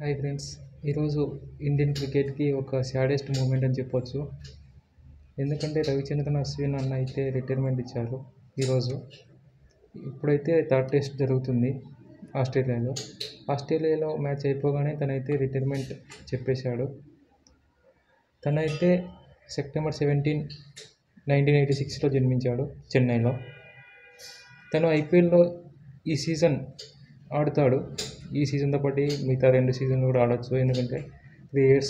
Hi friends, ఈరోజు Indian క్రికెట్కి ఒక సాడెస్ట్ మూమెంట్ అని చెప్పొచ్చు. ఎందుకంటే రవిచంద్రన్ అశ్విన్ అన్న అయితే రిటైర్మెంట్ ఇచ్చారు ఈరోజు. ఇప్పుడైతే థర్డ్ టెస్ట్ జరుగుతుంది ఆస్ట్రేలియాలో మ్యాచ్ అయిపోగానే తనైతే రిటైర్మెంట్ చెప్పేశాడు. తనైతే సెప్టెంబర్ 17, 1986లో జన్మించాడు చెన్నైలో. తను ఐపీఎల్లో ఈ సీజన్ ఆడుతాడు. ఈ సీజన్తో పాటు మిగతా 2 సీజన్లు కూడా ఆడొచ్చు, ఎందుకంటే 3 years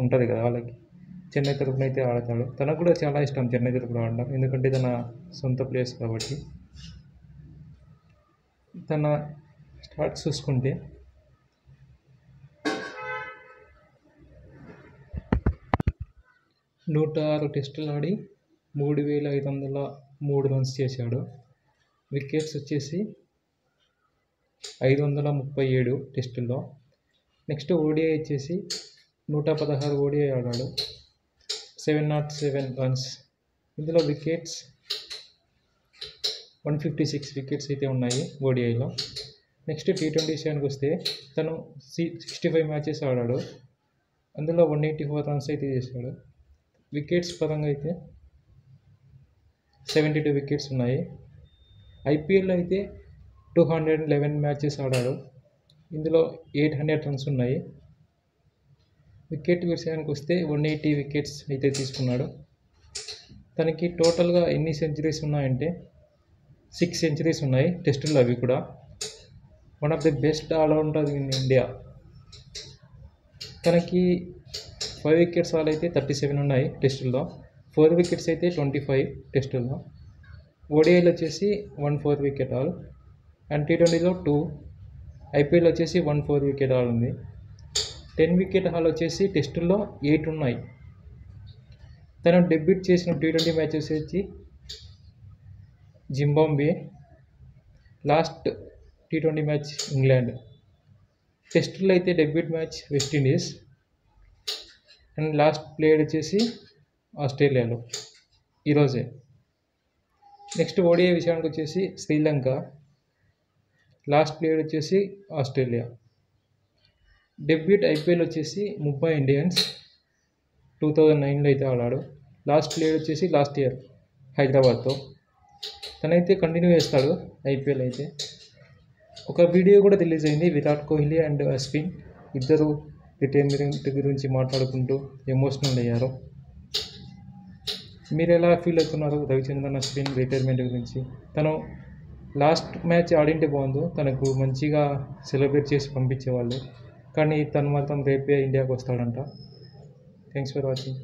ఉంటుంది కదా వాళ్ళకి. చెన్నై తరపున అయితే ఆడతాడు. తనకు కూడా చాలా ఇష్టం చెన్నై తరపున ఆడడం, ఎందుకంటే తన సొంత ప్లేస్ కాబట్టి. తన స్టార్ట్స్ చూసుకుంటే 106 టెస్టులు ఆడి 3,503 రన్స్ చేశాడు. వికెట్స్ వచ్చేసి 537 టెస్టుల్లో. నెక్స్ట్ ఓడిఐ వచ్చేసి 116 ఓడిఐ ఆడాడు, 707 రన్స్. ఇందులో వికెట్స్ 156 వికెట్స్ అయితే ఉన్నాయి ఓడిఐలో. నెక్స్ట్ T20 విషయానికి వస్తే తను 65 మ్యాచెస్ ఆడాడు, అందులో 184 రన్స్ అయితే చేశాడు. వికెట్స్ పరంగా అయితే 72 వికెట్స్ ఉన్నాయి. ఐపీఎల్లో అయితే 211 మ్యాచెస్ ఆడాడు, ఇందులో 800 రన్స్ ఉన్నాయి. వికెట్ విషయానికి వస్తే 180 వికెట్స్ అయితే తీసుకున్నాడు. తనకి టోటల్గా ఎన్ని సెంచరీస్ ఉన్నాయంటే 6 సెంచరీస్ ఉన్నాయి టెస్టుల్లో. అవి కూడా one of the best allrounder in India. తనకి 5 వికెట్స్ ఆల్ అయితే 37 ఉన్నాయి టెస్టుల్లో, 4 వికెట్స్ అయితే 25 టెస్టుల్లో. ఓడిఐలో వచ్చేసి 1 వికెట్ ఆల్, అండ్ T20లో 2. ఐపీఎల్ వచ్చేసి 1 వికెట్ ఆల్ ఉంది. 10 వికెట్ హాల్ వచ్చేసి టెస్టుల్లో 8 ఉన్నాయి. తను డెబ్యూట్ చేసిన T20 మ్యాచెస్ వచ్చి Zimbabwe, last T20 match England. టెస్టుల్లో అయితే debut match West Indies, and last player వచ్చేసి ఆస్ట్రేలియాలో ఈరోజే. నెక్స్ట్ ఓడిఐ విషయానికి వచ్చేసి శ్రీలంక, లాస్ట్ ప్లేయర్ వచ్చేసి ఆస్ట్రేలియా. డెబ్యూట్ ఐపీఎల్ వచ్చేసి ముంబై ఇండియన్స్ 2009లో అయితే ఆడాడు. లాస్ట్ ప్లేయర్ వచ్చేసి లాస్ట్ ఇయర్ హైదరాబాద్తో. తనైతే కంటిన్యూ చేస్తాడు ఐపీఎల్ అయితే. ఒక వీడియో కూడా రిలీజ్ అయింది, విరాట్ కోహ్లీ అండ్ అశ్విన్ ఇద్దరు రిటైర్మెంట్ గురించి మాట్లాడుకుంటూ ఎమోషనల్ అయ్యారు. మీరు ఎలా ఫీల్ అవుతున్నారు రవిచంద్రన్ అశ్విన్ రిటైర్మెంట్ గురించి? తను లాస్ట్ మ్యాచ్ ఆడింటే బాగుండు, తనకు మంచిగా సెలబ్రేట్ చేసి పంపించేవాళ్ళు, కానీ తను మాత్రం రేపే ఇండియాకి వస్తాడంట. Thanks for watching.